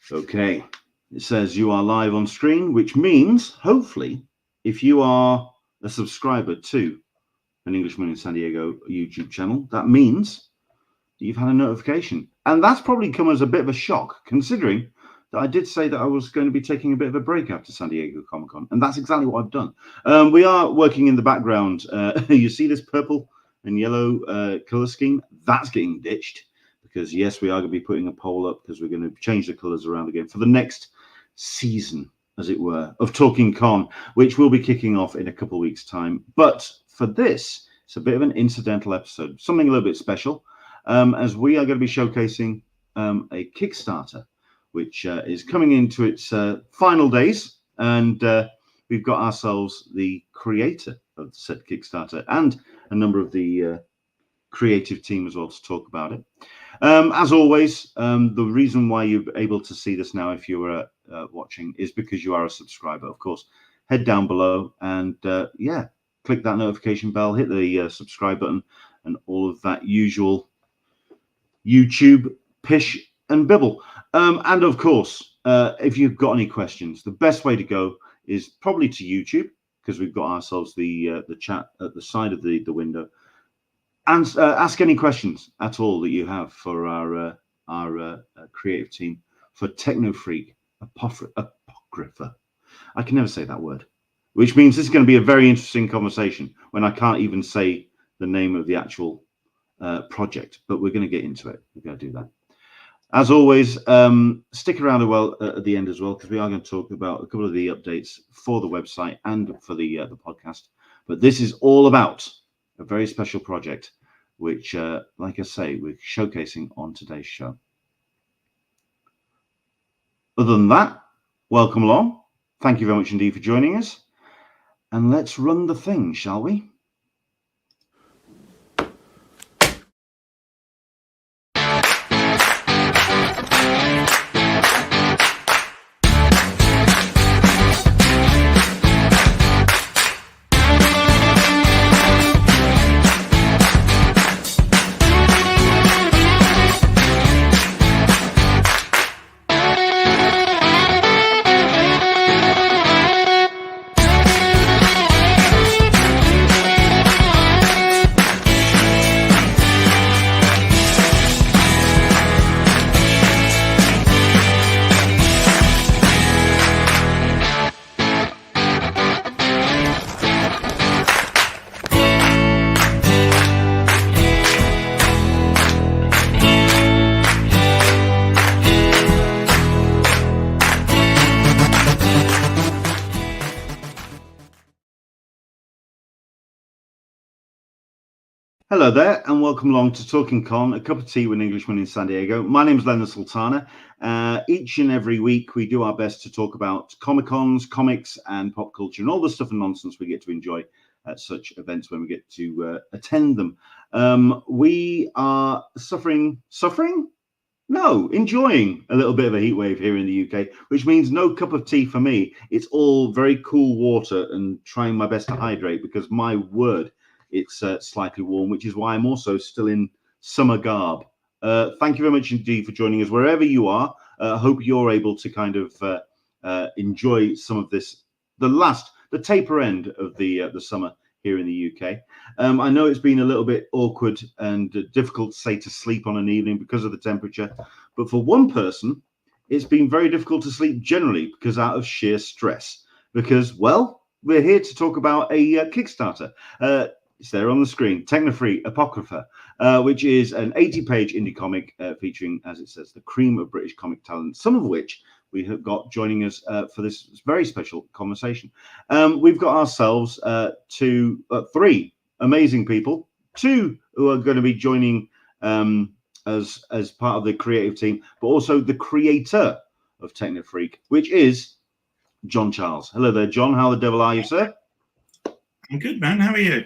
Okay, it says you are live on screen, which means, hopefully, if you are a subscriber to an Englishman in San Diego YouTube channel, that means that you've had a notification. And that's probably come as a bit of a shock, considering that I did say that I was going to be taking a bit of a break after San Diego Comic-Con, and that's exactly what I've done. We are working in the background. You see this purple and yellow color scheme? That's getting ditched. Because yes, we are going to be putting a poll up because we're going to change the colors around again for the next season, as it were, of Talking Con, which will be kicking off in a couple of weeks' time. But for this, it's a bit of an incidental episode, something a little bit special, as we are going to be showcasing a Kickstarter, which is coming into its final days, and we've got ourselves the creator of said Kickstarter and a number of the creative team as well to talk about it. As always, the reason why you're able to see this now if you're watching is because you are a subscriber. Of course, head down below and yeah, click that notification bell, hit the subscribe button, and all of that usual YouTube pish and bibble. And of course, if you've got any questions, the best way to go is probably to YouTube, because we've got ourselves the chat at the side of the window. And ask any questions at all that you have for our creative team for TECHNOFREAK Apocrypha. I can never say that word, which means this is going to be a very interesting conversation when I can't even say the name of the actual project, but we're going to get into it. We're going to do that. As always, stick around at the end as well, because we are going to talk about a couple of the updates for the website and for the podcast. But this is all about a very special project, which, like I say, we're showcasing on today's show. Other than that, welcome along. Thank you very much indeed for joining us. And let's run the thing, shall we? Hello there, and welcome along to Talking Con, a cup of tea with an Englishman in San Diego. My name is Leonard Sultana. Each and every week, we do our best to talk about Comic-Cons, comics, and pop culture, and all the stuff and nonsense we get to enjoy at such events when we get to attend them. We are enjoying a little bit of a heat wave here in the UK, which means no cup of tea for me. It's all very cool water and trying my best to hydrate, because my word, it's slightly warm, which is why I'm also still in summer garb. Thank you very much indeed for joining us wherever you are. I hope you're able to kind of enjoy some of this, the taper end of the summer here in the UK. I know it's been a little bit awkward and difficult, say, to sleep on an evening because of the temperature, but for one person, it's been very difficult to sleep generally because out of sheer stress. Because, well, we're here to talk about a Kickstarter. It's there on the screen, TECHNOFREAK Apocrypha, which is an 80-page indie comic featuring, as it says, the cream of British comic talent, some of which we have got joining us for this very special conversation. We've got ourselves three amazing people, two who are going to be joining as part of the creative team, but also the creator of TECHNOFREAK, which is John Charles. Hello there, John. How the devil are you, sir? I'm good, man. How are you?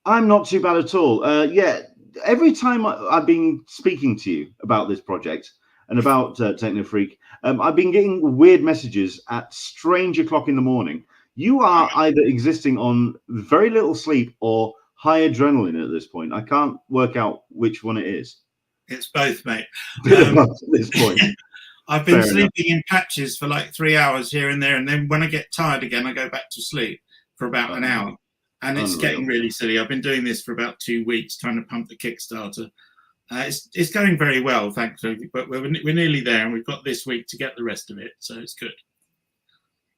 I'm not too bad at all. Yeah, every time I've been speaking to you about this project and about TECHNOFREAK, I've been getting weird messages at strange o'clock in the morning. You are either existing on very little sleep or high adrenaline at this point. I can't work out which one it is. It's both, mate. Bit of both at this point. I've been Fair sleeping in patches for like 3 hours here and there, and then when I get tired again, I go back to sleep for about an hour. And it's Unreal. getting really silly. I've been doing this for about 2 weeks, trying to pump the Kickstarter. It's going very well, thankfully, but we're nearly there, and we've got this week to get the rest of it, so it's good.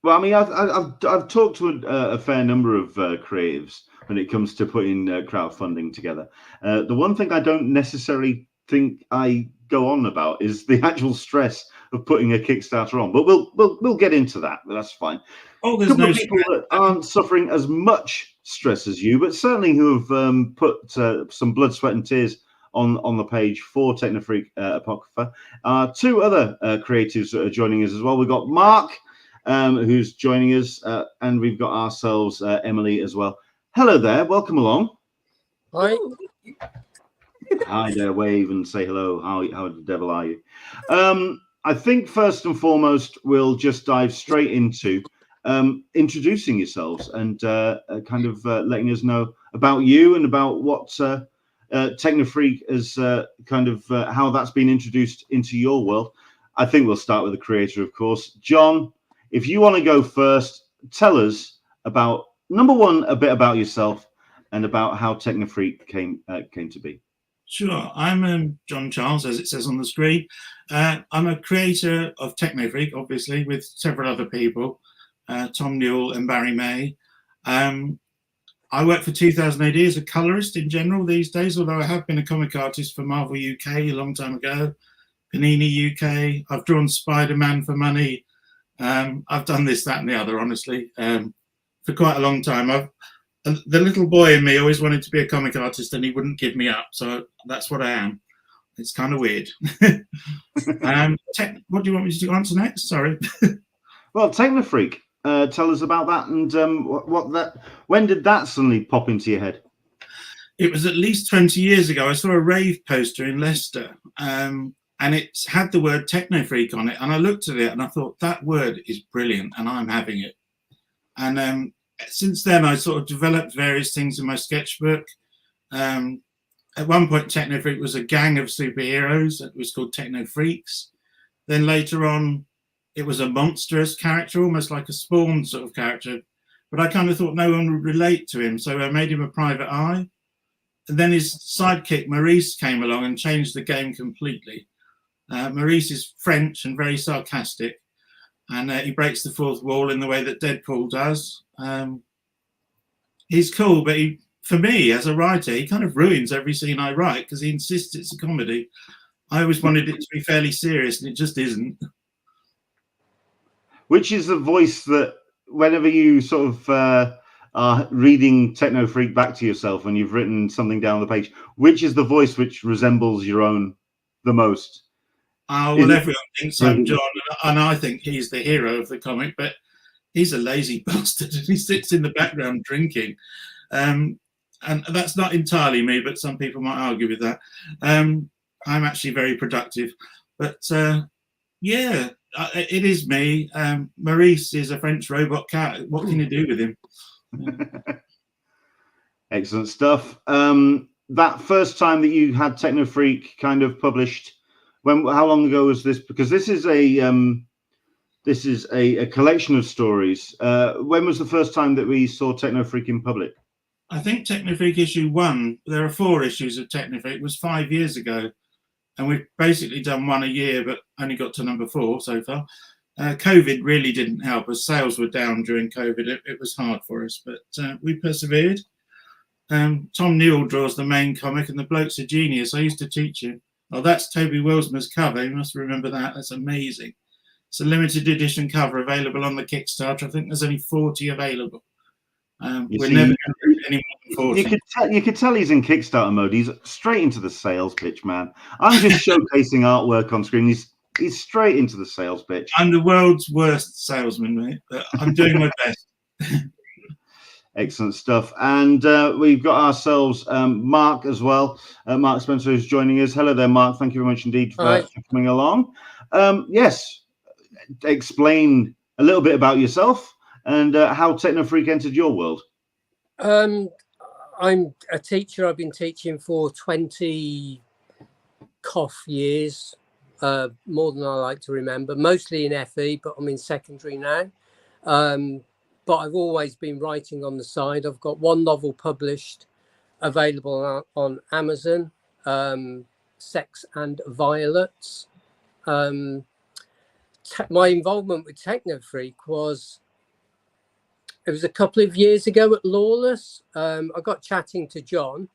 Well, I mean, I've talked to a fair number of creatives when it comes to putting crowdfunding together. The one thing I don't necessarily think I go on about is the actual stress of putting a Kickstarter on, but we'll get into that. That's fine. Oh, there's couple no of people that aren't suffering as much stress as you, but certainly who have put some blood, sweat, and tears on the page for TECHNOFREAK Apocrypha. Two other creatives that are joining us as well. We've got Mark, who's joining us, and we've got ourselves Emily as well. Hello there, welcome along. Hi. Hi there, wave and say hello. How the devil are you? I think first and foremost, we'll just dive straight into introducing yourselves and kind of letting us know about you and about what TECHNOFREAK is kind of how that's been introduced into your world. I think we'll start with the creator, of course. John, if you want to go first, tell us about, number one, a bit about yourself and about how TECHNOFREAK came to be. Sure. I'm John Charles, as it says on the screen. I'm a creator of TECHNOFREAK, obviously, with several other people, Tom Newell and Barry May. I work for 2000 AD as a colorist in general these days, although I have been a comic artist for Marvel UK a long time ago, Panini UK. I've drawn Spider-Man for money. I've done this, that, and the other, honestly, for quite a long time. The little boy in me always wanted to be a comic artist, and he wouldn't give me up. So that's what I am. It's kind of weird. What do you want me to answer next? Sorry. Well, TECHNOFREAK, tell us about that and when did that suddenly pop into your head? It was at least 20 years ago. I saw a rave poster in Leicester, and it had the word TECHNOFREAK on it. And I looked at it and I thought, that word is brilliant, and I'm having it. And since then, I sort of developed various things in my sketchbook. At one point, TECHNOFREAK was a gang of superheroes. It was called TECHNOFREAKs. Then later on, it was a monstrous character, almost like a Spawn sort of character. But I kind of thought no one would relate to him, so I made him a private eye. And then his sidekick, Maurice, came along and changed the game completely. Maurice is French and very sarcastic. And he breaks the fourth wall in the way that Deadpool does. He's cool, but for me, as a writer, he kind of ruins every scene I write because he insists it's a comedy. I always wanted it to be fairly serious, and it just isn't. Which is the voice that, whenever you sort of are reading TECHNOFREAK back to yourself and you've written something down the page, which is the voice which resembles your own the most? Oh, well, everyone thinks I'm John, and I think he's the hero of the comic, but he's a lazy bastard, and he sits in the background drinking. And that's not entirely me, but some people might argue with that. I'm actually very productive. But yeah, it is me. Maurice is a French robot cat. What can you do with him? Excellent stuff. That first time that you had TECHNOFREAK kind of published, how long ago was this? Because this is a collection of stories. When was the first time that we saw TECHNOFREAK in public? I think TECHNOFREAK issue 1, there are 4 issues of TECHNOFREAK, was 5 years ago. And we've basically done 1 a year, but only got to number 4 so far. COVID really didn't help us. Sales were down during COVID. It was hard for us, but we persevered. Tom Newell draws the main comic, and the bloke's a genius. I used to teach him. Oh, that's Toby Wilsmer's cover. You must remember that. That's amazing. It's a limited edition cover available on the Kickstarter. I think there's only 40 available. We're never going to do any more than 40. You could tell he's in Kickstarter mode. He's straight into the sales pitch, man. I'm just showcasing artwork on screen. He's straight into the sales pitch. I'm the world's worst salesman, mate, but I'm doing my best. Excellent stuff. And we've got ourselves Mark as well. Mark Spencer is joining us. Hello there, Mark. Thank you very much indeed for coming along. Yes, explain a little bit about yourself and how TECHNOFREAK entered your world. I'm a teacher. I've been teaching for 20 cough years, more than I like to remember, mostly in FE, but I'm in secondary now. But I've always been writing on the side. I've got one novel published, available on Amazon, Sex and Violets. My involvement with TECHNOFREAK was, it was a couple of years ago at Lawless. I got chatting to John,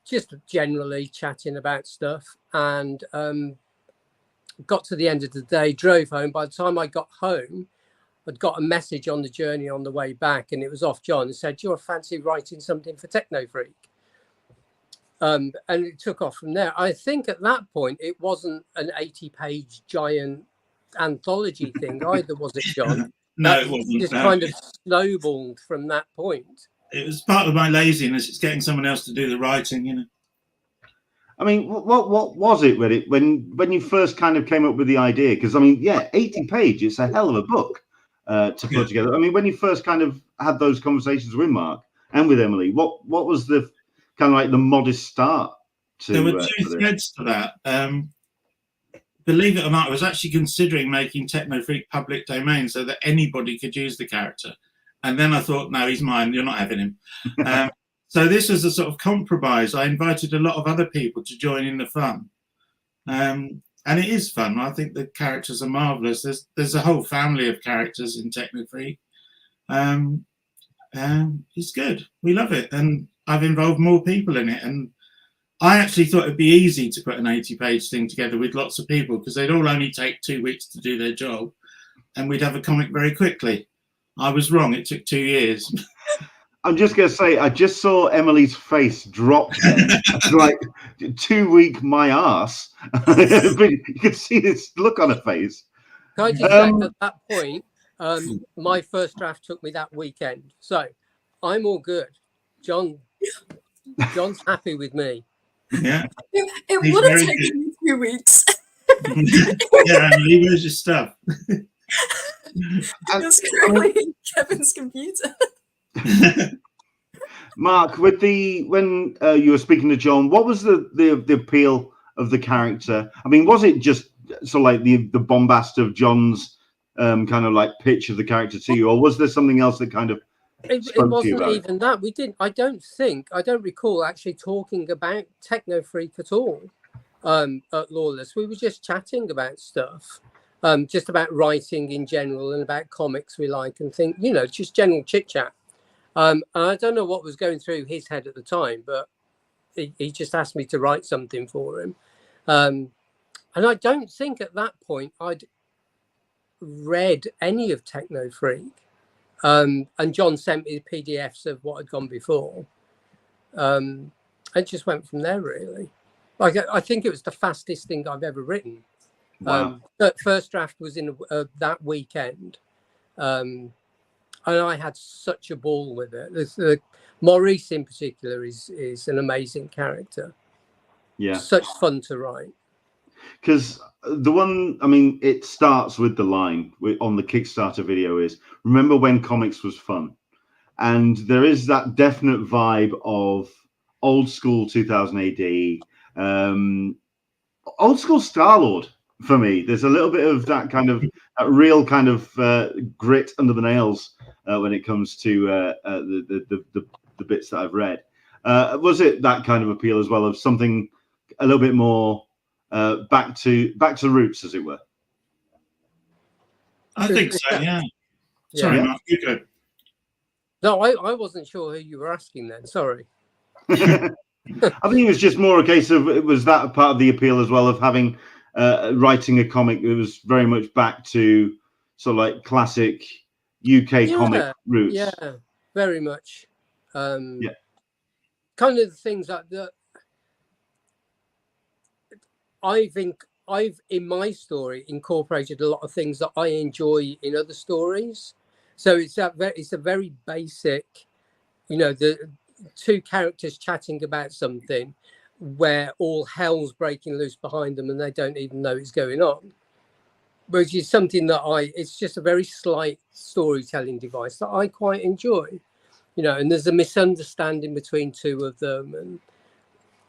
just generally chatting about stuff, and got to the end of the day, drove home. By the time I got home, I'd got a message on the journey on the way back, and it was off John, and said, "Do you fancy writing something for TECHNOFREAK?" And it took off from there. I think at that point, it wasn't an 80-page giant anthology thing either, was it, John? No, it wasn't. Just kind of snowballed from that point. It was part of my laziness. It's getting someone else to do the writing, you know. I mean, what was it when you first kind of came up with the idea? Because I mean, yeah, 80 pages, it's a hell of a book to put together. I mean, when you first kind of had those conversations with Mark and with Emily, what was the kind of like the modest start to? There were two threads to that. Believe it or not, I was actually considering making TECHNOFREAK public domain so that anybody could use the character. And then I thought, no, he's mine. You're not having him. So this was a sort of compromise. I invited a lot of other people to join in the fun. And it is fun. I think the characters are marvellous. There's a whole family of characters in TECHNOFREAK. It's good. We love it. And I've involved more people in it. And I actually thought it'd be easy to put an 80-page thing together with lots of people, because they'd all only take 2 weeks to do their job, and we'd have a comic very quickly. I was wrong. It took 2 years. I'm just going to say, I just saw Emily's face drop like 2 week my ass. You could see this look on her face. Can I just say, at that point, my first draft took me that weekend. So I'm all good. John's happy with me. Yeah. It would have taken me 2 weeks. Yeah, Emily, where's your stuff? It's currently in Kevin's computer. Mark, when you were speaking to John, what was the appeal of the character? I mean, was it just sort of like the bombast of John's kind of like pitch of the character to you, or was there something else that kind of it wasn't even that? We didn't. I don't recall actually talking about TECHNOFREAK at all at Lawless. We were just chatting about stuff, just about writing in general and about comics we like and think, just general chit chat. And I don't know what was going through his head at the time, but he just asked me to write something for him. And I don't think at that point I'd read any of TECHNOFREAK. And John sent me the PDFs of what had gone before. And just went from there, really. Like, I think it was the fastest thing I've ever written. Wow. That first draft was in that weekend. And I had such a ball with it. Maurice in particular is an amazing character. Yeah. Such fun to write. Because the one, I mean, it starts with the line on the Kickstarter video is, remember when comics was fun? And there is that definite vibe of old school 2000 AD, old school Star-Lord for me. There's a little bit of that kind of, that real kind of grit under the nails when it comes to the bits that I've read. Was it that kind of appeal as well, of something a little bit more back to roots, as it were? I think so, yeah. Sorry, Mark, you go. No, I wasn't sure who you were asking then. Sorry. I think it was just more a case of, it was that part of the appeal as well, of having writing a comic that was very much back to sort of like classic UK comic roots. Yeah, very much. Kind of the things that I've in my story incorporated a lot of things that I enjoy in other stories. So it's a very basic, the two characters chatting about something where all hell's breaking loose behind them and they don't even know it's going on, which is something that it's just a very slight storytelling device that I quite enjoy, and there's a misunderstanding between two of them,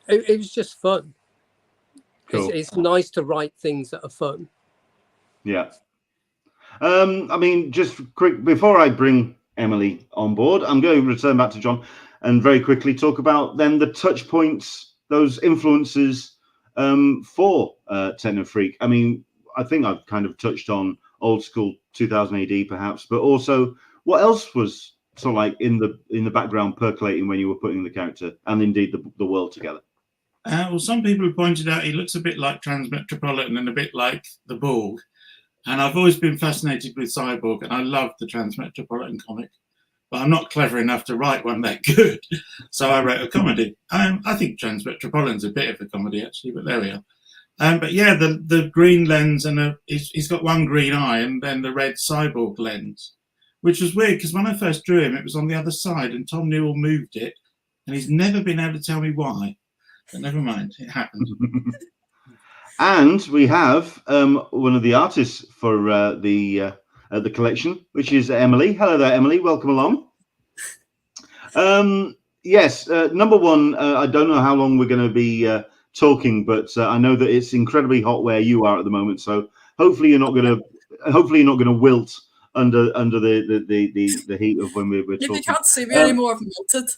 it was just fun. Cool. It's nice to write things that are fun. Yeah. I mean, just quick before I bring Emily on board, I'm going to return back to John and very quickly talk about then the touch points, those influences for TECHNOFREAK. I mean, I think I've kind of touched on old school 2000 AD perhaps, but also what else was sort of like in the background percolating when you were putting the character and indeed the world together? Well, some people have pointed out he looks a bit like Transmetropolitan and a bit like the Borg. And I've always been fascinated with Cyborg, and I love the Transmetropolitan comic. But I'm not clever enough to write one that good. So I wrote a comedy. I think Transmetropolitan's a bit of a comedy, actually, but there we are. But yeah, the green lens, and he's got one green eye, and then the red Cyborg lens, which was weird, because when I first drew him, it was on the other side, and Tom Newell moved it, and he's never been able to tell me why. But never mind, it happened. And we have one of the artists for the collection, which is Emily. Hello there, Emily. Welcome along. Yes, number one, I don't know how long we're going to be talking, but I know that it's incredibly hot where you are at the moment. So hopefully you're not going to wilt under the heat of when we're talking. If you can't see me anymore, I've melted.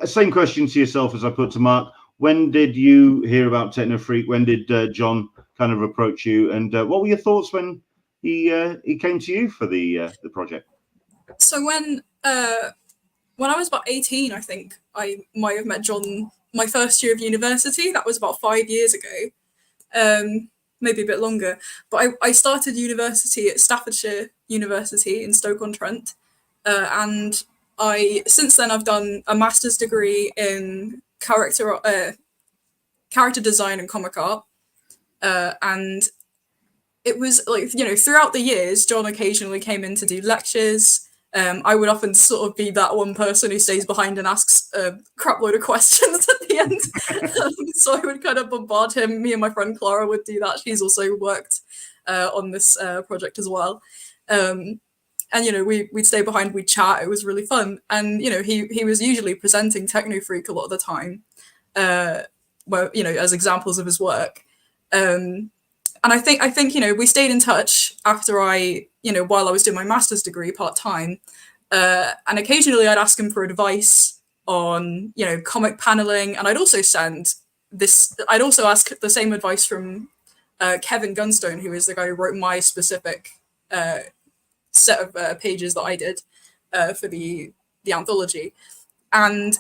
Same question to yourself as I put to Mark. When did you hear about TECHNOFREAK? When did John kind of approach you? And what were your thoughts when he came to you for the project? So when I was about 18, I think I might have met John my first year of university. That was about 5 years ago, maybe a bit longer. But I started university at Staffordshire University in Stoke-on-Trent, and since then I've done a master's degree in character design and comic art, and it was like, throughout the years, John occasionally came in to do lectures. I would often sort of be that one person who stays behind and asks a crap load of questions at the end. So I would kind of bombard him. Me and my friend Clara would do that. She's also worked on this project as well. And, we'd stay behind, we'd chat. It was really fun. And, he was usually presenting TECHNOFREAK a lot of the time, as examples of his work. And I think, we stayed in touch after while I was doing my master's degree part-time. And occasionally I'd ask him for advice on, comic paneling. And I'd also ask the same advice from Kevin Gunstone, who is the guy who wrote my specific set of pages that I did for the anthology. And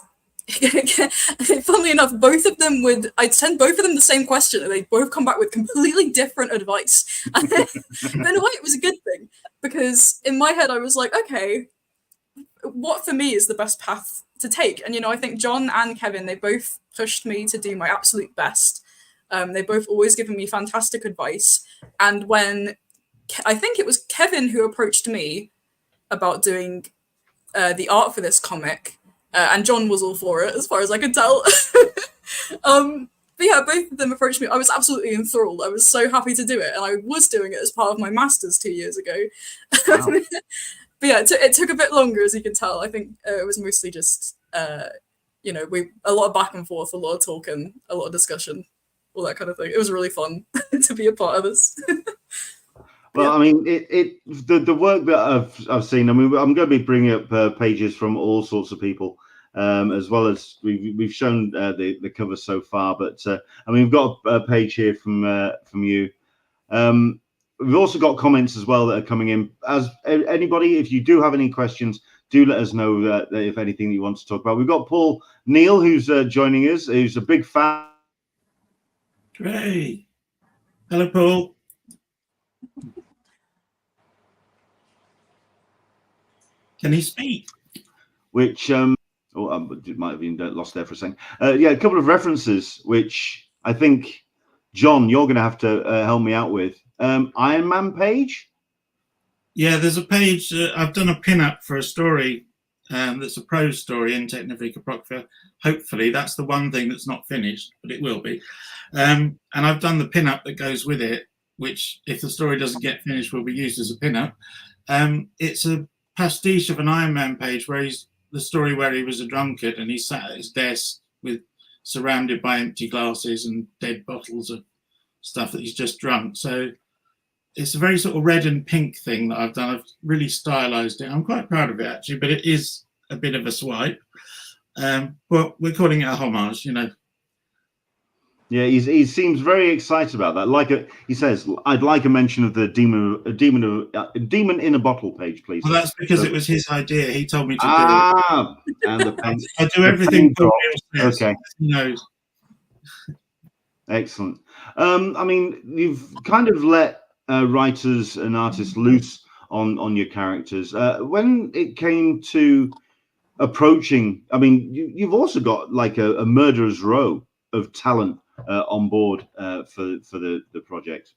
funnily enough, I'd send both of them the same question, and they'd both come back with completely different advice. And in a way, it was a good thing, because in my head, I was like, okay, what for me is the best path to take? And, I think John and Kevin, they both pushed me to do my absolute best. They both always given me fantastic advice. And when I think it was Kevin who approached me about doing the art for this comic, and John was all for it, as far as I could tell. But yeah, both of them approached me. I was absolutely enthralled. I was so happy to do it, and I was doing it as part of my master's 2 years ago. Wow. But yeah, it took a bit longer, as you can tell. I think it was mostly just, a lot of back and forth, a lot of talking, a lot of discussion, all that kind of thing. It was really fun to be a part of this. Well, I mean, the work that I've seen. I mean, I'm going to be bringing up pages from all sorts of people, as well as we've shown the cover so far. But I mean, we've got a page here from you. We've also got comments as well that are coming in. As anybody, if you do have any questions, do let us know that if anything you want to talk about. We've got Paul Neal who's joining us, who's a big fan. Great. Hello, Paul. Can he speak? Which might have been lost there for a second. Yeah, a couple of references, which I think, John, you're going to have to help me out with. Iron Man page? Yeah, there's a page. I've done a pin-up for a story that's a prose story in TECHNOFREAK Apocrypha. Hopefully, that's the one thing that's not finished, but it will be. And I've done the pin-up that goes with it, which, if the story doesn't get finished, will be used as a pin-up. It's a pastiche of an Iron Man page where he's the story where he was a drunkard and he sat at his desk with surrounded by empty glasses and dead bottles of stuff that he's just drunk. So it's a very sort of red and pink thing that I've done. I've really stylized it. I'm quite proud of it actually, but it is a bit of a swipe. But we're calling it a homage, you know. Yeah, he seems very excited about that. He says, "I'd like a mention of the demon in a bottle page, please." Well, that's because it was his idea. He told me to do it. And the pen. I do everything. Okay. He knows. Excellent. I mean, you've kind of let writers and artists loose on your characters. When it came to approaching, I mean, you've also got like a murderer's row of talent on board for the project.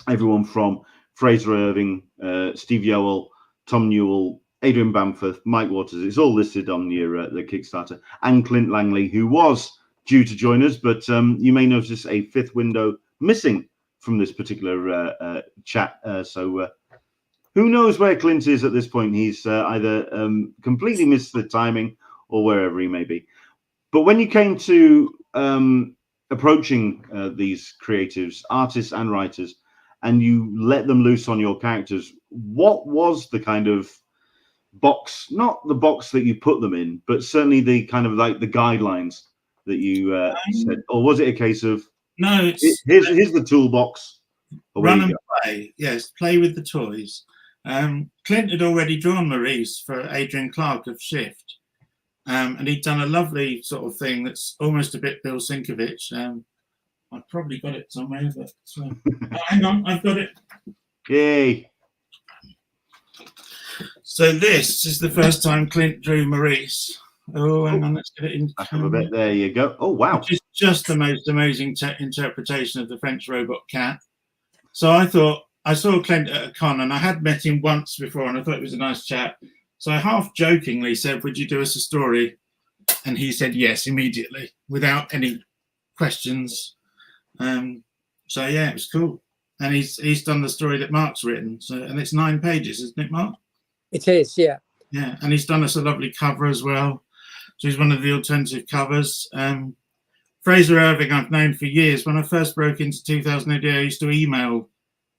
Everyone from Fraser Irving, Steve Yoel, Tom Newell, Adrian Bamforth, Mike Waters. It's all listed on your the Kickstarter, and Clint Langley, who was due to join us, but you may notice a fifth window missing from this particular chat. So who knows where Clint is at this point? He's either completely missed the timing or wherever he may be. But when you came to approaching these creatives, artists and writers, and you let them loose on your characters, what was the kind of box, not the box that you put them in, but certainly the kind of like the guidelines that you said? Or was it a case of, no, here's the toolbox, run and play? Yes, play with the toys. Clint had already drawn Maurice for Adrian Clark of Shift. And he'd done a lovely sort of thing that's almost a bit Bill Sinkovich. I've probably got it somewhere, but hang on, I've got it. Yay! So this is the first time Clint drew Maurice. Oh, hang on, let's get it in. A bit. There you go. Oh, wow! Which is just the most amazing interpretation of the French robot cat. So I thought, I saw Clint at a con, and I had met him once before, and I thought it was a nice chat. So I half jokingly said, "Would you do us a story?" And he said yes immediately, without any questions. So yeah, it was cool. And he's done the story that Mark's written. So, and it's 9 pages, isn't it, Mark? It is, yeah. Yeah, and he's done us a lovely cover as well. So he's one of the alternative covers. Fraser Irving I've known for years. When I first broke into 2000 AD, I used to email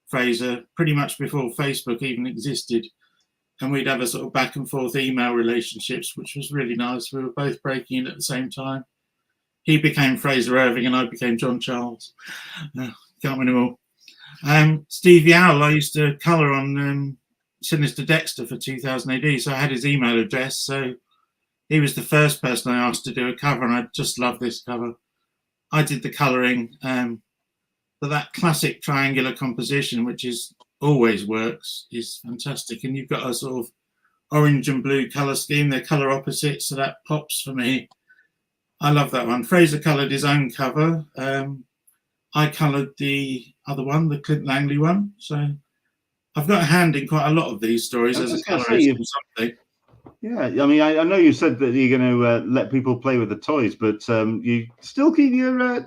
Fraser pretty much before Facebook even existed. And we'd have a sort of back and forth email relationships, which was really nice. We were both breaking in at the same time. He became Fraser Irving and I became John Charles. Can't win them all. Steve Yoel, I used to colour on Sinister Dexter for 2000 AD, so I had his email address. So he was the first person I asked to do a cover, and I just love this cover. I did the colouring, but that classic triangular composition, which is always works, is fantastic. And you've got a sort of orange and blue colour scheme. They're colour opposites, so that pops for me. I love that one. Fraser coloured his own cover. I coloured the other one, the Clint Langley one. So I've got a hand in quite a lot of these stories as a colorist or something. Yeah, I mean, I know you said that you're going to let people play with the toys, but you still keep your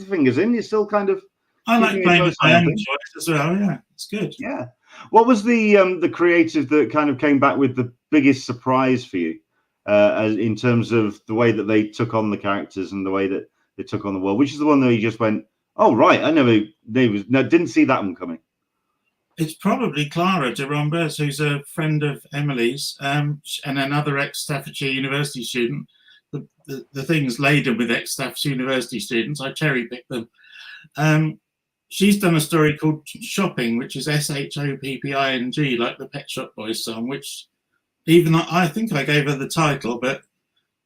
fingers in. You still kind of. I like playing with my own toys as well. Yeah, it's good. Yeah. What was the creative that kind of came back with the biggest surprise for you, as in terms of the way that they took on the characters and the way that they took on the world? Which is the one that you just went, "Oh right, didn't see that one coming." It's probably Clara de Rombers, who's a friend of Emily's, and another ex-Staffordshire University student. The thing's laden with ex-Staffordshire University students. I cherry-picked them. She's done a story called Shopping, which is SHOPPING, like the Pet Shop Boys song, which even I think I gave her the title, but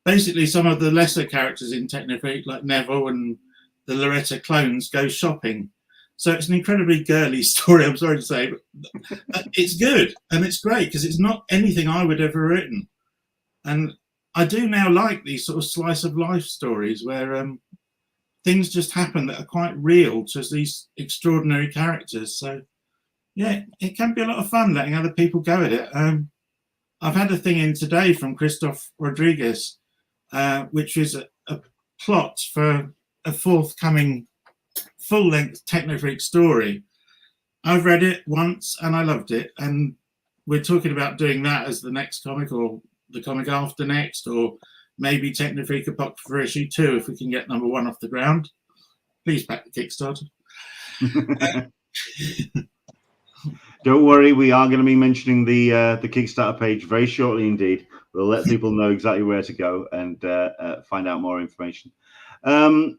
basically some of the lesser characters in TECHNOFREAK, like Neville and the Loretta clones, go shopping. So it's an incredibly girly story, I'm sorry to say, but it's good and it's great because it's not anything I would have ever written. And I do now like these sort of slice of life stories where things just happen that are quite real to these extraordinary characters. So yeah, it can be a lot of fun letting other people go at it. I've had a thing in today from Christoph Rodriguez, which is a plot for a forthcoming full-length TECHNOFREAK story. I've read it once and I loved it, and we're talking about doing that as the next comic, or the comic after next, or maybe TECHNOFREAK Apocrypha issue 2 if we can get number 1 off the ground. Please back the Kickstarter. Don't worry, we are going to be mentioning the Kickstarter page very shortly indeed. We'll let people know exactly where to go and find out more information.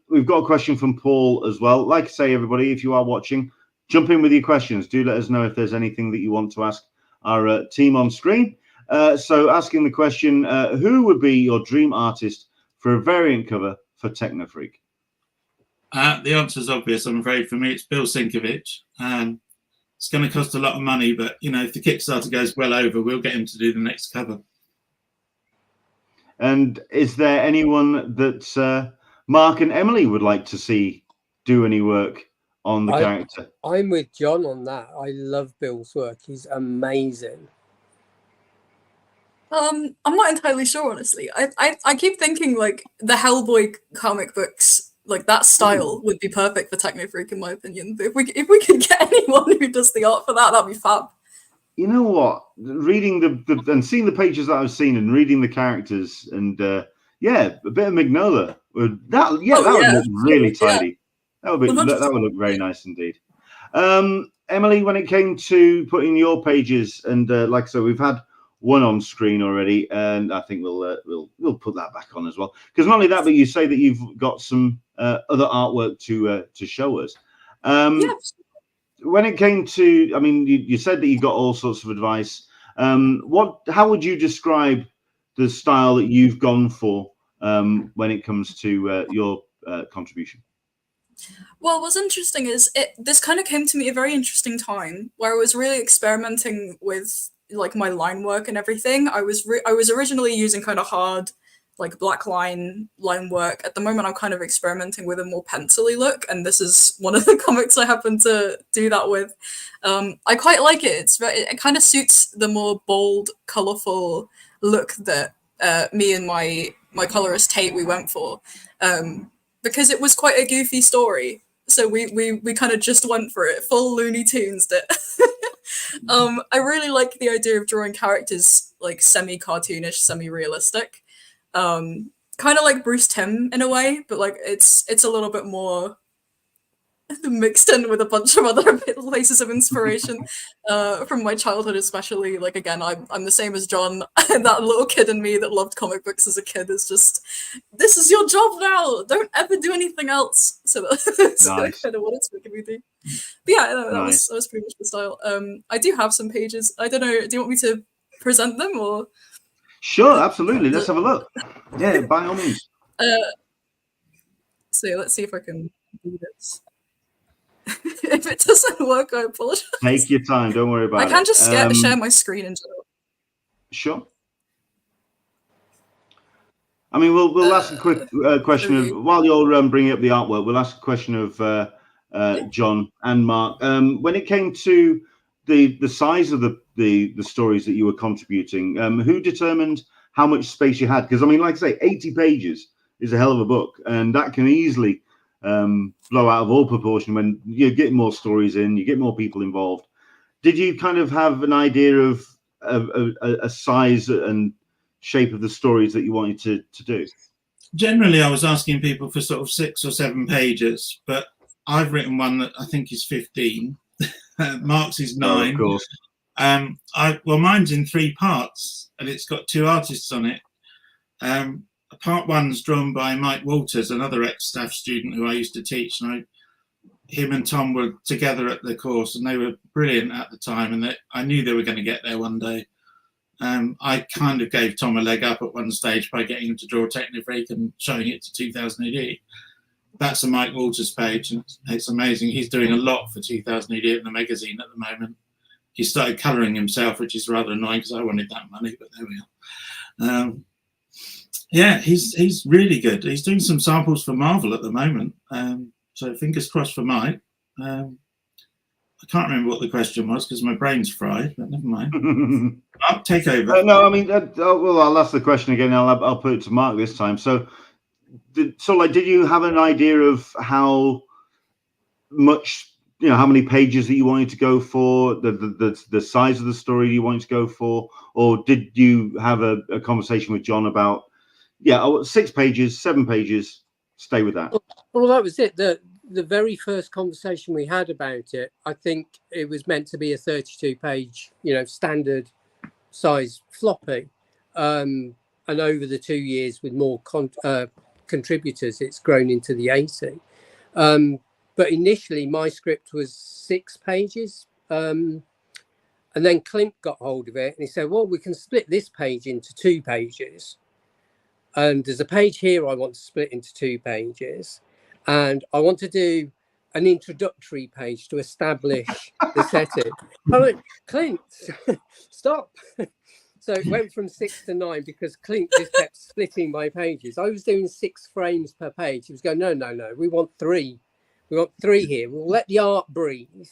We've got a question from Paul as well. Like I say, everybody, if you are watching, jump in with your questions. Do let us know if there's anything that you want to ask our team on screen. So asking the question, who would be your dream artist for a variant cover for TECHNOFREAK? The answer is obvious, I'm afraid. For me, it's Bill Sienkiewicz. It's going to cost a lot of money, but, you know, if the Kickstarter goes well over, we'll get him to do the next cover. And is there anyone that Mark and Emily would like to see do any work on the character? I'm with John on that. I love Bill's work. He's amazing. I'm not entirely sure, honestly. I keep thinking, like, the Hellboy comic books, like, that style would be perfect for TECHNOFREAK, in my opinion. But if we could get anyone who does the art for that, that'd be fab. You know what? Reading and seeing the pages that I've seen and reading the characters and yeah, a bit of Mignola that would look really tidy. Yeah. That would look very nice indeed. Emily, when it came to putting your pages, and like I said, we've had one on screen already, and I think we'll put that back on as well. Because not only that, but you say that you've got some other artwork to show us. Yes. When it came to, I mean, you said that you got all sorts of advice. How would you describe the style that you've gone for when it comes to your contribution? Well, what's interesting is this kind of came to me at a very interesting time where I was really experimenting with, like, my line work and everything. I was originally using kind of hard, like, black line work. At the moment, I'm kind of experimenting with a more pencil-y look, and this is one of the comics I happen to do that with. I quite like it. It kind of suits the more bold, colorful look that me and my colorist Tate we went for, because it was quite a goofy story. So we kind of just went for it, full Looney Tunes it. I really like the idea of drawing characters like semi-cartoonish, semi-realistic. Kind of like Bruce Timm in a way, but like it's a little bit more mixed in with a bunch of other places of inspiration from my childhood, especially. Like, again, I'm the same as John. That little kid in me that loved comic books as a kid is just, this is your job now. Don't ever do anything else. So that's Nice. kind of what it's making me do. But yeah, that was pretty much the style. I do have some pages. I don't know. Do you want me to present them or? Sure, absolutely. Let's have a look. Yeah, by all means. So let's see if I can do this. If it doesn't work, I apologize. Take your time. Don't worry about it. I can just share my screen in general. Sure. I mean, we'll ask a quick question of, while you're bringing up the artwork, we'll ask a question of John and Mark. When it came to the size of the stories that you were contributing, who determined how much space you had? Because I mean, like I say, 80 pages is a hell of a book, and that can easily blow out of all proportion when you get more stories in, you get more people involved. Did you kind of have an idea of a size and shape of the stories that you wanted to do? Generally, I was asking people for sort of 6 or 7 pages, but I've written one that I think is 15. Mark's is 9. Oh, of course. Well, mine's in 3 parts, and it's got 2 artists on it. Part 1's drawn by Mike Walters, another ex-staff student who I used to teach, and him and Tom were together at the course, and they were brilliant at the time, and I knew they were going to get there one day. I kind of gave Tom a leg up at one stage by getting him to draw TECHNOFREAK and showing it to 2000 AD. That's a Mike Walters page, and it's amazing. He's doing a lot for 2000 AD in the magazine at the moment. He started colouring himself, which is rather annoying because I wanted that money, but there we are. Yeah, he's really good. He's doing some samples for Marvel at the moment. So fingers crossed for Mike. I can't remember what the question was because my brain's fried, but never mind. Mark, take over. No, I mean, well, I'll ask the question again. I'll put it to Mark this time. So did you have an idea of how much you know, how many pages that you wanted to go for, the size of the story you wanted to go for, or did you have a conversation with John about, yeah, 6 pages, 7 pages, stay with that? Well, that was it. The very first conversation we had about it, I think it was meant to be a 32-page, you know, standard size floppy. And over the 2 years with more contributors, it's grown into the 80. But initially my script was 6 pages. And then Clint got hold of it and he said, well, we can split this page into 2 pages. And there's a page here I want to split into 2 pages. And I want to do an introductory page to establish the setting. I went, Clint, stop. So it went from 6 to 9 because Clint just kept splitting my pages. I was doing 6 frames per page. He was going, no, we want 3. We want 3 here. We'll let the art breathe.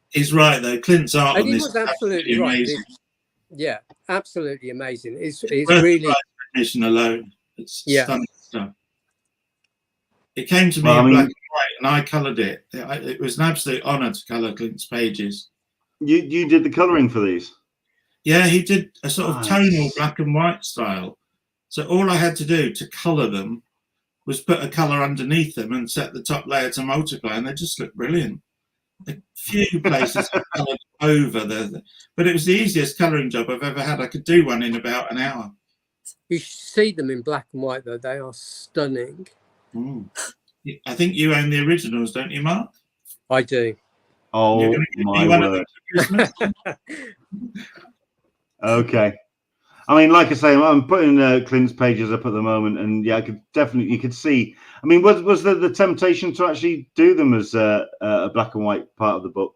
He's right, though. Clint's art And on he this was absolutely right. amazing. Yeah, absolutely amazing. It's really... Recognition alone. It's stunning stuff. It came to me Well, in black and white, and I coloured it. It was an absolute honour to colour Clint's pages. You did the colouring for these? Yeah, he did a sort of tonal black and white style. So all I had to do to colour them was put a colour underneath them and set the top layer to multiply, and they just looked brilliant. A few places I coloured over but it was the easiest colouring job I've ever had. I could do one in about an hour. You should see them in black and white, though. They are stunning. Mm. I think you own the originals, don't you, Mark? I do. Oh, my word. Okay. I mean, like I say, I'm putting Clint's pages up at the moment, and yeah, I could definitely, you could see. I mean, was there the temptation to actually do them as a black and white part of the book?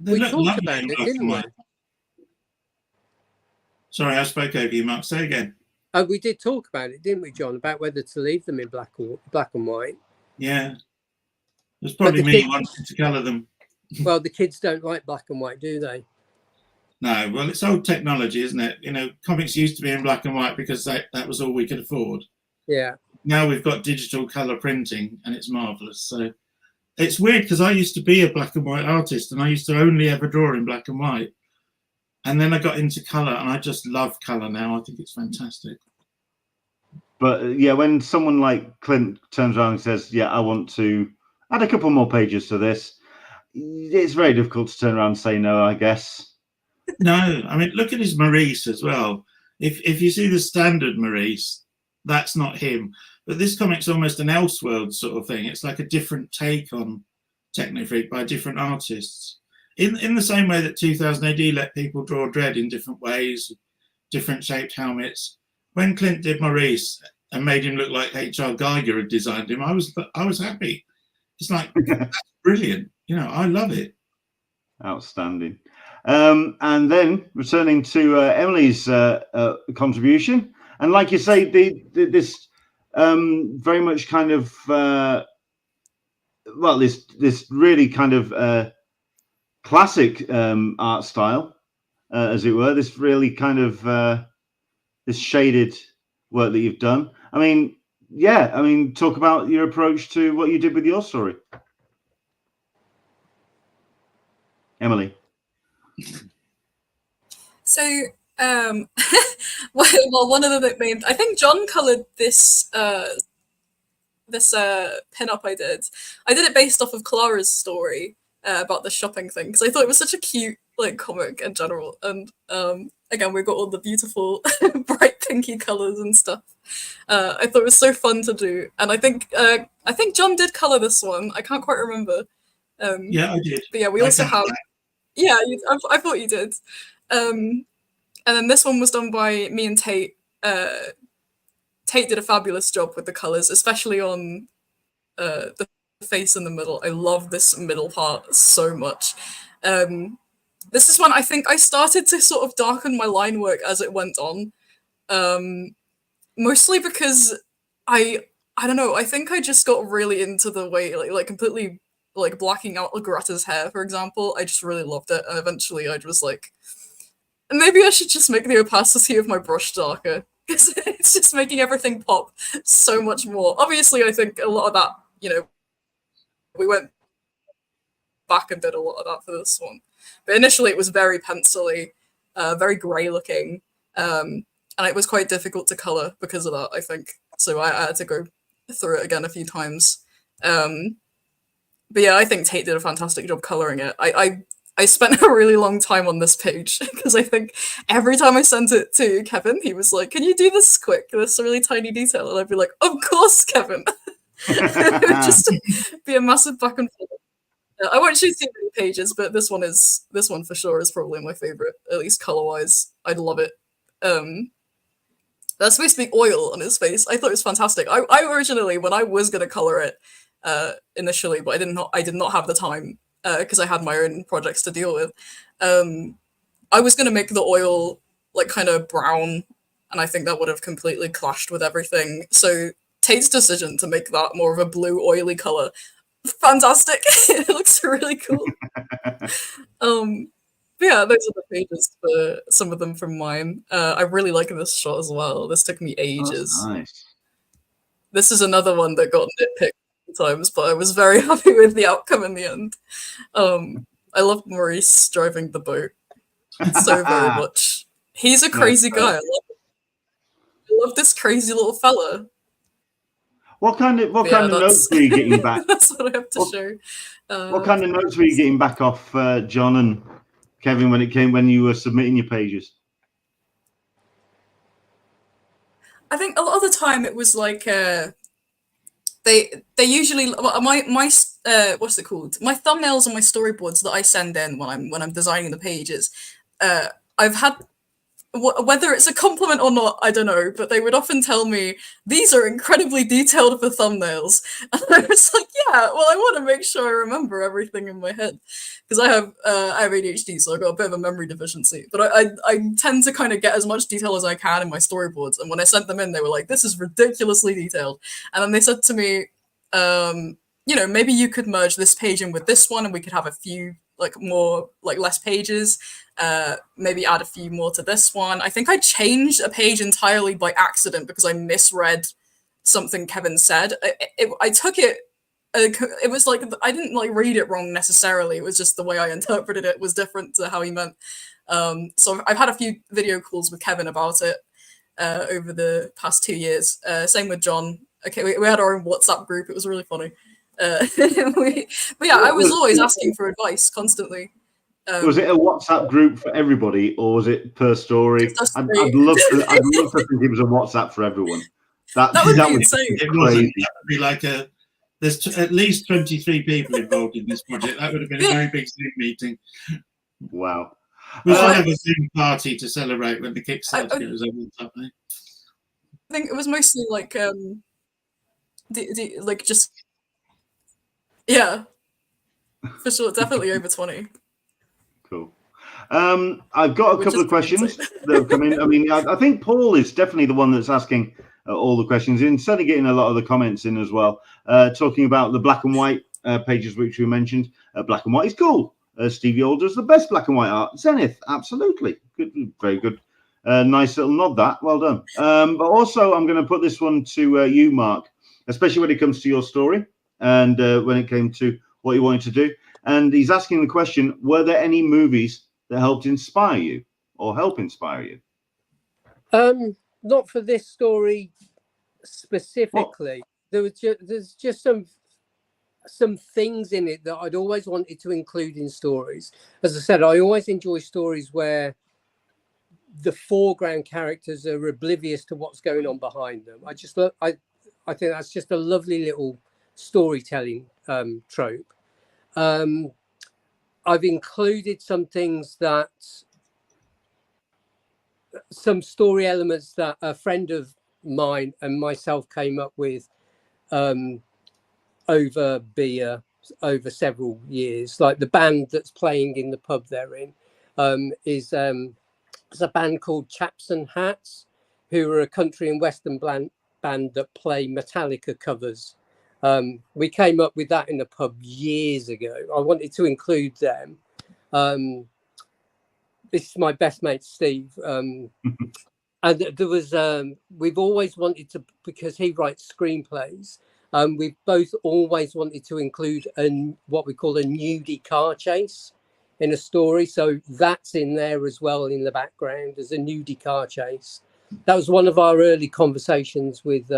We talked about it, didn't we? Sorry, I spoke over you, Mark. Say again. We did talk about it, didn't we, John? About whether to leave them in black and white. Yeah, it was probably me wanting to colour them. Well, the kids don't like black and white, do they? No, well, it's old technology, isn't it? You know, comics used to be in black and white because that was all we could afford. Yeah. Now we've got digital colour printing, and it's marvellous. So it's weird because I used to be a black and white artist, and I used to only ever draw in black and white. And then I got into colour, and I just love colour now. I think it's fantastic. But yeah, when someone like Clint turns around and says, yeah, I want to add a couple more pages to this, it's very difficult to turn around and say no, I guess. No, I mean, look at his Maurice as well. If you see the standard Maurice, that's not him. But this comic's almost an Elseworld sort of thing. It's like a different take on TECHNOFREAK by different artists. In the same way that 2000 AD let people draw Dredd in different ways, different shaped helmets. When Clint did Maurice and made him look like H.R. Geiger had designed him, I was happy. It's like, that's brilliant. You know, I love it. Outstanding. And then returning to Emily's contribution, and like you say, this very much kind of well, this really kind of classic art style, as it were. This really kind of this shaded work that you've done. I mean, yeah. I mean, talk about your approach to what you did with your story, Emily. So, well, one of the main, I think John coloured this pin-up I did. I did it based off of Clara's story about the shopping thing because I thought it was such a cute like comic in general, and again we've got all the beautiful bright pinky colours and stuff. I thought it was so fun to do, and I think John did colour this one. I can't quite remember. Yeah, I did. But yeah, we also have. Yeah, I thought you did. And then this one was done by me and Tate. Tate did a fabulous job with the colours, especially on the face in the middle. I love this middle part so much. This is when I think I started to sort of darken my line work as it went on. Mostly because I don't know, I think I just got really into the way, like completely like blacking out Lagrata's hair, for example. I just really loved it, and eventually I was like, maybe I should just make the opacity of my brush darker, because it's just making everything pop so much more. Obviously, I think a lot of that, you know, we went back and did a lot of that for this one. But initially it was very pencil-y, very grey looking, and it was quite difficult to colour because of that, I think. So I had to go through it again a few times. But yeah, I think Tate did a fantastic job colouring it. I spent a really long time on this page because I think every time I sent it to Kevin, he was like, "Can you do this quick? This really tiny detail." And I'd be like, "Of course, Kevin." It would just be a massive back and forth. I won't show too many pages, but this one for sure is probably my favorite, at least color-wise. I'd love it. That's supposed to be oil on his face. I thought it was fantastic. I originally, when I was gonna color it initially, but I did not have the time because I had my own projects to deal with. I was gonna make the oil like kind of brown, and I think that would have completely clashed with everything. So Tate's decision to make that more of a blue oily color, fantastic. It looks really cool. But yeah, those are the pages for some of them from mine. I really like this shot as well. This took me ages. Oh, nice. This is another one that got nitpicked times, but I was very happy with the outcome in the end. I love Maurice driving the boat so very much. He's a crazy guy. I love this crazy little fella. What kind of notes were you getting back? That's what I have to show. What kind of notes were you getting back off John and Kevin when you were submitting your pages? I think a lot of the time it was like they usually my what's it called? My thumbnails and my storyboards that I send in when I'm designing the pages. I've had, whether it's a compliment or not, I don't know, but they would often tell me, "These are incredibly detailed for thumbnails." And I was like, yeah, well, I want to make sure I remember everything in my head. Because I have ADHD, so I've got a bit of a memory deficiency. But I tend to kind of get as much detail as I can in my storyboards. And when I sent them in, they were like, "This is ridiculously detailed." And then they said to me, maybe you could merge this page in with this one, and we could have a few less pages. Maybe add a few more to this one. I think I changed a page entirely by accident because I misread something Kevin said. I took it. It was like I didn't read it wrong necessarily. It was just the way I interpreted it was different to how he meant. So I've had a few video calls with Kevin about it over the past 2 years. Same with John. Okay, we had our own WhatsApp group. It was really funny. But yeah, I was always asking for advice constantly. Was it a WhatsApp group for everybody, or was it per story? I'd love to think it was a WhatsApp for everyone. That would be insane. Crazy. That would be like there's at least 23 people involved in this project. That would have been a very big Zoom meeting. Wow. We should have a Zoom party to celebrate when the Kickstarter goes over. I think it was mostly yeah, for sure, definitely over 20. Cool. I've got a couple of questions that have come in. I mean, I think Paul is definitely the one that's asking all the questions in, certainly getting a lot of the comments in as well, talking about the black and white pages which we mentioned. Black and white is cool. Stevie Alder's the best black and white art. Zenith, absolutely. Good, very good. Nice little nod that. Well done. But also, I'm going to put this one to you, Mark, especially when it comes to your story and when it came to what you wanted to do. And he's asking the question, were there any movies that helped inspire you or help inspire you? Not for this story specifically. There's just some things in it that I'd always wanted to include in stories. As I said, I always enjoy stories where the foreground characters are oblivious to what's going on behind them. I think that's just a lovely little storytelling trope. I've included some things some story elements that a friend of mine and myself came up with over beer over several years. Like the band that's playing in the pub they're in is a band called Chaps and Hats, who are a country and western band that play Metallica covers. We came up with that in the pub years ago. I wanted to include them. This is my best mate, Steve. And there was, we've always wanted to, because he writes screenplays, We've both always wanted to include what we call a nudie car chase in a story. So that's in there as well in the background as a nudie car chase. That was one of our early conversations with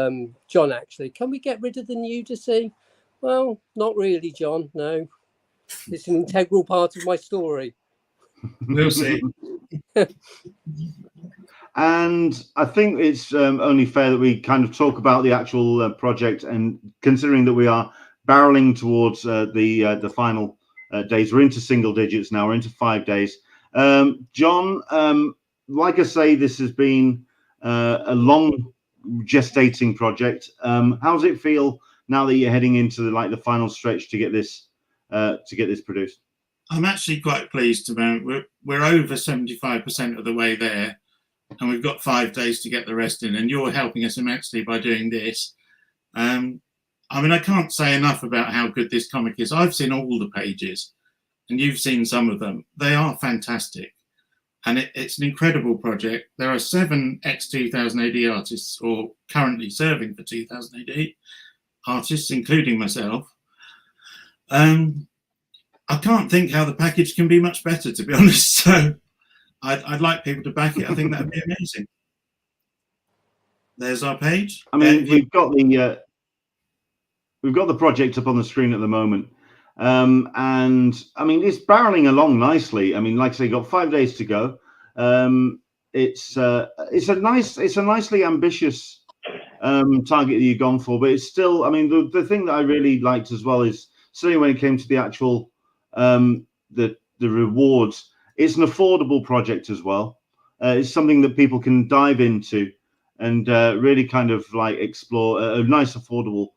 John, actually. Can we get rid of the nudity? Well, not really, John. No, it's an integral part of my story. We'll see. And I think it's only fair that we kind of talk about the actual project, and considering that we are barreling towards the final days, we're into single digits now, we're into 5 days. John, like I say, this has been a long gestating project. How does it feel now that you're heading into the final stretch to get this produced? I'm actually quite pleased about it. We're over 75% of the way there, and we've got 5 days to get the rest in, and you're helping us immensely by doing this. I mean, I can't say enough about how good this comic is. I've seen all the pages, and you've seen some of them. They are fantastic, and it's an incredible project. There are 7 ex-2000 AD artists, or currently serving for 2000 AD artists, including myself. I can't think how the package can be much better, to be honest. So I'd like people to back it. I think that'd be amazing. There's our page. I mean, we've got the project up on the screen at the moment, and I mean it's barreling along nicely. I mean, like I say, you've got 5 days to go. It's a nicely ambitious target that you've gone for, but it's still. I mean, the thing that I really liked as well is certainly when it came to the actual the rewards. It's an affordable project as well. It's something that people can dive into and really kind of explore a nice affordable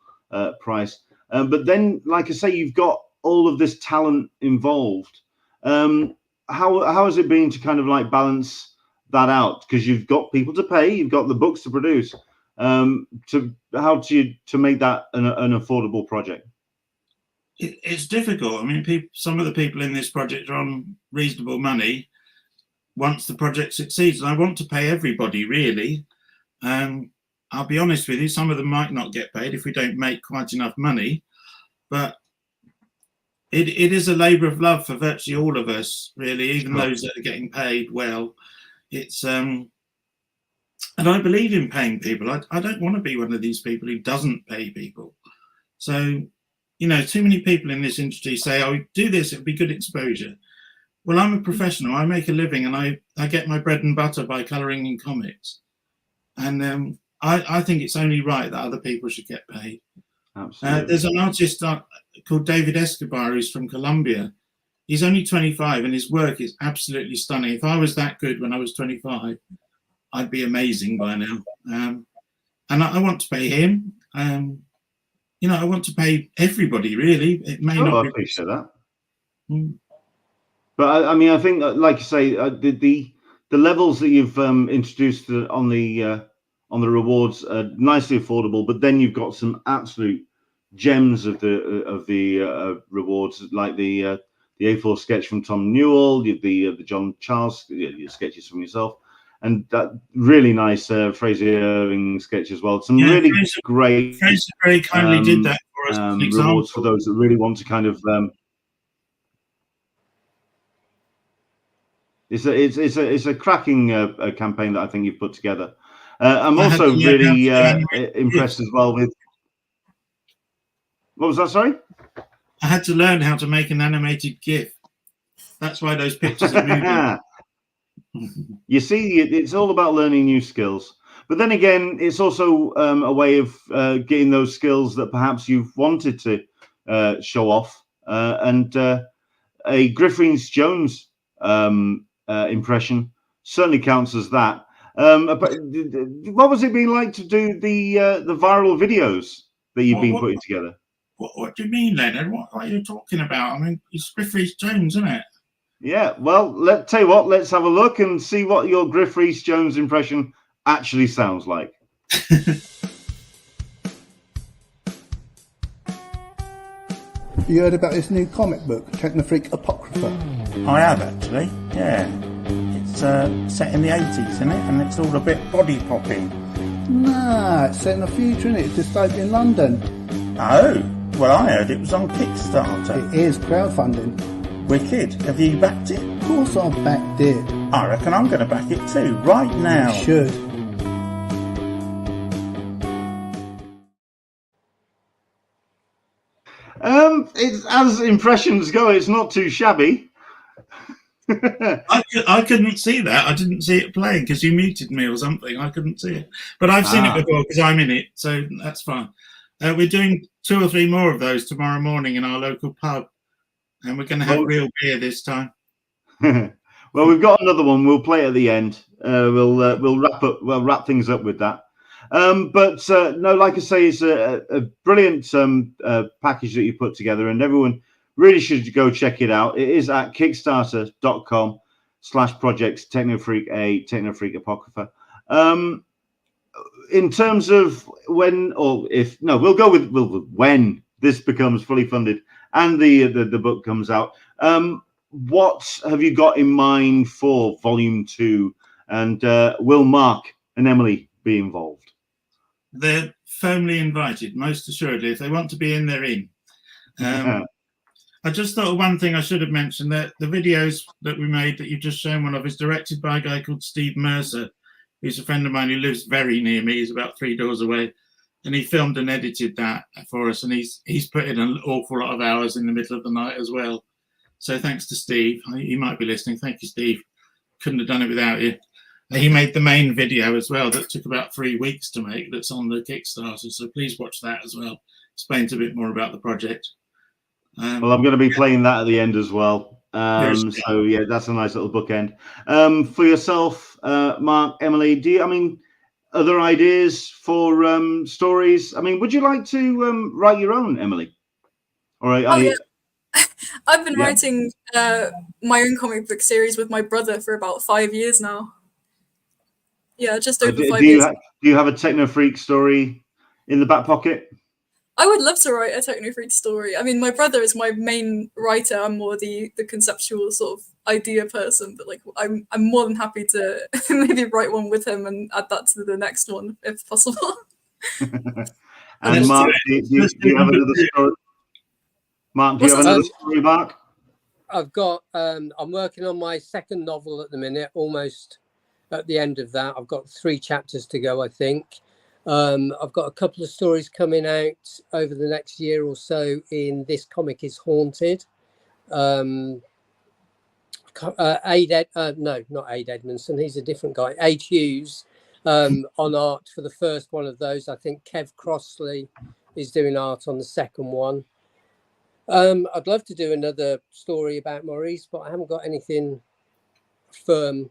price. But then, like I say, you've got all of this talent involved. How has it been to kind of balance that out? Because you've got people to pay, you've got the books to produce. To make that an affordable project? It's difficult. I mean, some of the people in this project are on reasonable money once the project succeeds. And I want to pay everybody, really. I'll be honest with you, some of them might not get paid if we don't make quite enough money. But it is a labour of love for virtually all of us, really, even those that are getting paid well. It's and I believe in paying people. I don't want to be one of these people who doesn't pay people. So, too many people in this industry say, oh, do this, it'll be good exposure. Well, I'm a professional. I make a living, and I get my bread and butter by colouring in comics. And I think it's only right that other people should get paid. Absolutely. There's an artist called David Escobar who's from Colombia. He's only 25, and his work is absolutely stunning. If I was that good when I was 25, I'd be amazing by now. And I want to pay him. I want to pay everybody, really. It may not be. I appreciate that. But I mean, I think, like you say, the levels that you've introduced on the rewards are nicely affordable. But then you've got some absolute gems of the rewards, like the A4 sketch from Tom Newell, the John Charles sketches from yourself, and that really nice Fraser Irving sketch as well. Some really great. Fraser very kindly did that for us. An example. Rewards for those that really want to kind of. It's a cracking campaign that I think you've put together. I'm also really impressed as well with. What was that? Sorry. I had to learn how to make an animated GIF. That's why those pictures are moving. You see, it's all about learning new skills. But then again, it's also a way of getting those skills that perhaps you've wanted to show off. And a Griff Rhys-Jones impression certainly counts as that. But what was it been like to do the viral videos that you've been putting together? What do you mean, Leonard? What are you talking about? I mean, it's Griff Rhys-Jones, isn't it? Yeah, well, tell you what, let's have a look and see what your Griff Rhys-Jones impression actually sounds like. You heard about this new comic book, TECHNOFREAK Apocrypha? I have, actually, yeah. It's set in the 80s, isn't it? And it's all a bit body popping. Nah, it's set in the future, isn't it? It's dystopian London. Oh, well, I heard it was on Kickstarter. It is crowdfunding. Wicked. Have you backed it? Of course I backed it. I reckon I'm going to back it too, right now. You should. It's, as impressions go, it's not too shabby. I couldn't see that. I didn't see it playing because you muted me or something. I couldn't see it. But I've seen it before because I'm in it, so that's fine. We're doing 2 or 3 more of those tomorrow morning in our local pub, and we're going to have real beer this time. Well, we've got another one. We'll play at the end. We'll wrap things up with that. But no, like I say, it's a brilliant package that you put together, and everyone really should go check it out. It is at kickstarter.com/projects TECHNOFREAK Apocrypha. In terms of when, or if, no, we'll go with when this becomes fully funded and the book comes out. What have you got in mind for Volume 2? And will Mark and Emily be involved? They're firmly invited, most assuredly. If they want to be in, they're in. I just thought of one thing I should have mentioned, that the videos that we made that you've just shown one of is directed by a guy called Steve Mercer, who's a friend of mine who lives very near me. He's about 3 doors away. And he filmed and edited that for us. And he's put in an awful lot of hours in the middle of the night as well. So thanks to Steve. He might be listening. Thank you, Steve. Couldn't have done it without you. He made the main video as well that took about 3 weeks to make, that's on the Kickstarter. So please watch that as well. Explains a bit more about the project. Well, I'm going to be playing that at the end as well. So yeah, that's a nice little bookend. For yourself, Mark, Emily, other ideas for stories? I mean, would you like to write your own, Emily? Or yeah. I've been writing my own comic book series with my brother for about 5 years now. Yeah, just over 5 years. Do you have a TECHNOFREAK story in the back pocket? I would love to write a TECHNOFREAK story. I mean, my brother is my main writer. I'm more the conceptual sort of idea person, but like I'm more than happy to maybe write one with him and add that to the next one if possible. And Mark, do you have another story? Mark, do you have another story, Mark? I've got. I'm working on my second novel at the minute, almost at the end of that. I've got 3 chapters to go, I think. I've got a couple of stories coming out over the next year or so in This Comic is Haunted. No, not Aid Edmondson. He's a different guy. Aid Hughes on art for the first one of those. I think Kev Crossley is doing art on the second one. I'd love to do another story about Maurice, but I haven't got anything firm.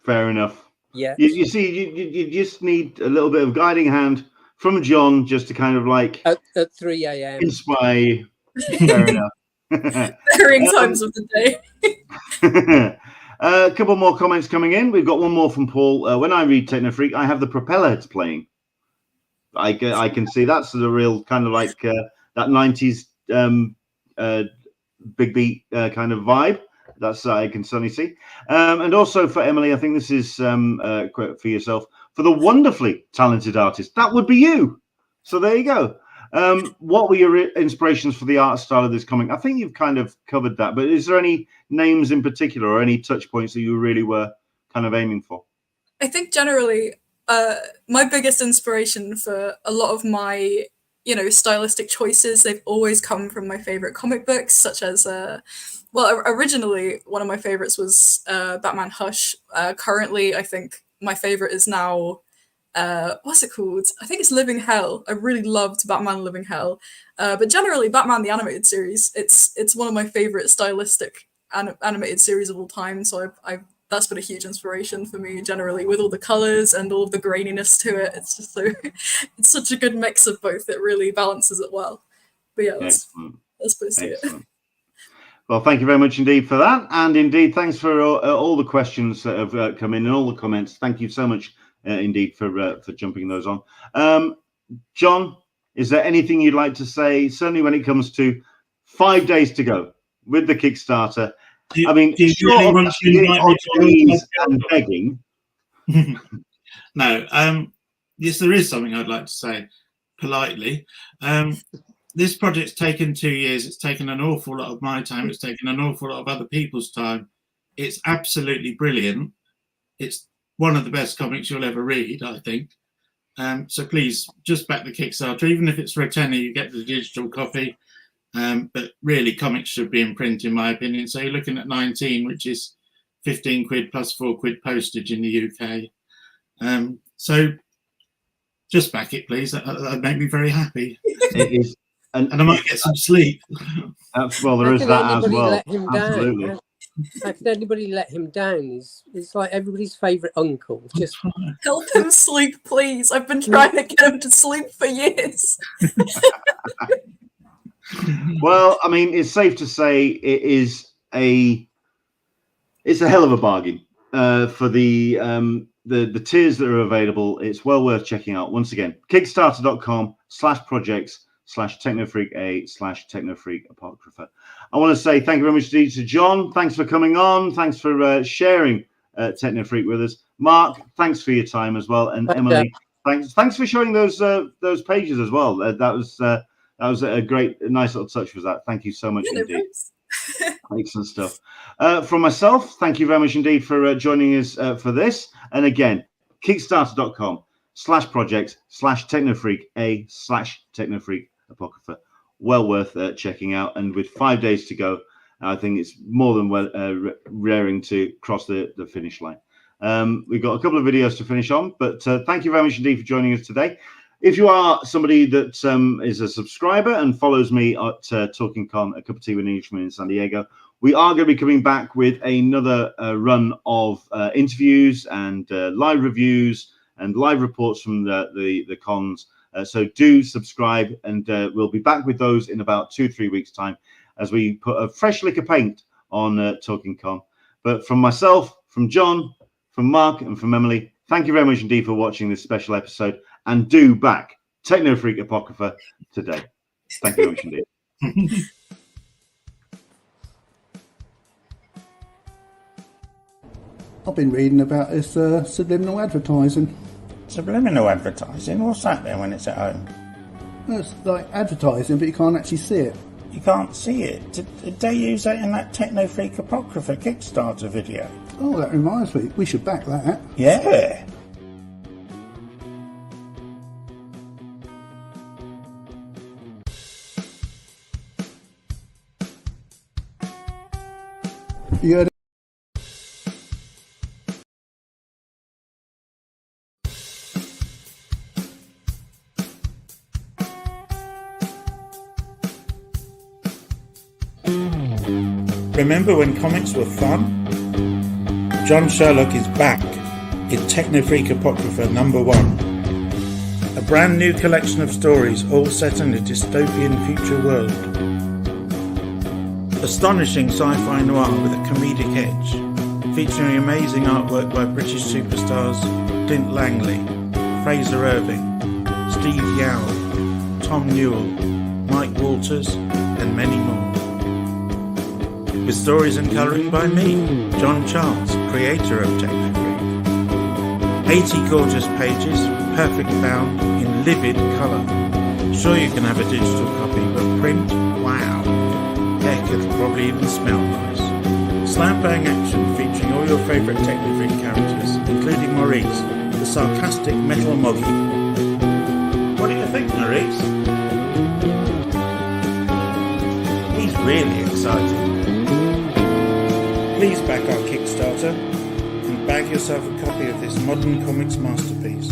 Fair enough. Yeah. You see, you just need a little bit of guiding hand from John just to kind of like at 3 a.m. inspire. Fair enough. Varying times of the day. A couple more comments coming in. We've got one more from Paul. When I read TECHNOFREAK, I have the propeller heads playing. I can see that's the real kind of like that 90s big beat kind of vibe. That's I can certainly see. And also for Emily, I think this is for yourself. For the wonderfully talented artist, that would be you. So there you go. What were your inspirations for the art style of this comic? I think you've kind of covered that, but is there any names in particular or any touch points that you really were kind of aiming for? I think generally my biggest inspiration for a lot of my stylistic choices, they've always come from my favorite comic books, such as originally one of my favorites was Batman Hush. Currently I think my favorite is now what's it called? I think it's Living Hell. I really loved Batman Living Hell. But generally Batman the Animated Series, it's one of my favorite stylistic animated series of all time. So that's been a huge inspiration for me generally, with all the colors and all of the graininess to it. It's just it's such a good mix of both. It really balances it well. But yeah, that's basically it. Well, thank you very much indeed for that. And indeed, thanks for all the questions that have come in and all the comments. Thank you so much indeed for jumping those on. John, is there anything you'd like to say, certainly when it comes to 5 days to go with the Kickstarter? I mean, short of knees and begging. No. Yes, there is something I'd like to say. politely. This project's taken 2 years. It's taken an awful lot of my time. It's taken an awful lot of other people's time. It's absolutely brilliant. It's one of the best comics you'll ever read, I think. So please just back the Kickstarter. Even if it's for a tenner, you get the digital copy. But really, comics should be in print, in my opinion. So you're looking at 19, which is 15 quid plus 4 quid postage in the UK. So just back it, please. That'd make me very happy. It is, and I might get some sleep. well, there is that as well. Let him Absolutely. down? How can anybody let him down? He's like everybody's favourite uncle. Just Help him sleep, please. I've been trying to get him to sleep for years. Well, I mean, it's safe to say it's a hell of a bargain for the tiers that are available. It's well worth checking out. Once again, kickstarter.com/projects/TECHNOFREAK /TECHNOFREAK I want to say thank you very much indeed to John. Thanks for coming on. Thanks for sharing TECHNOFREAK with us. Mark, thanks for your time as well. And Emily, thanks for showing those pages as well. That was a nice little touch. Was that? Thank you so much indeed. Excellent stuff. From myself, thank you very much indeed for joining us for this. And again, kickstarter.com/projects/TECHNOFREAK /TECHNOFREAK well worth checking out. And with 5 days to go, I think it's more than raring to cross the finish line. We've got a couple of videos to finish on, but thank you very much indeed for joining us today. If you are somebody that is a subscriber and follows me at Talking Con, a cup of tea with an Englishman in San Diego, we are going to be coming back with another run of interviews and live reviews and live reports from the cons. So do subscribe, and we'll be back with those in about 2-3 weeks' time as we put a fresh lick of paint on Talking Con. But from myself, from John, from Mark, and from Emily, thank you very much indeed for watching this special episode. And do back TECHNOFREAK Apocrypha today. Thank you very much indeed. I've been reading about this subliminal advertising. Subliminal advertising? What's that then when it's at home? It's like advertising, but you can't actually see it. You can't see it? Did they use that in that TECHNOFREAK Apocrypha Kickstarter video? Oh, that reminds me. We should back that. Yeah. You heard Remember when comics were fun? John Sherlock is back in TECHNOFREAK Apocrypha #1. A brand new collection of stories all set in a dystopian future world. Astonishing sci-fi noir with a comedic edge, featuring amazing artwork by British superstars Clint Langley, Fraser Irving, Steve Yowell, Tom Newell, Mike Walters, and many more. With stories and colouring by me, John Charles, creator of TECHNOFREAK. 80 gorgeous pages, perfect bound, in livid colour. Sure you can have a digital copy, but print? Wow! Heck, it'll probably even smell nice. Slam bang action featuring all your favourite TECHNOFREAK characters, including Maurice, the sarcastic metal moggy. What do you think, Maurice? He's really excited. Please back our Kickstarter and bag yourself a copy of this modern comics masterpiece.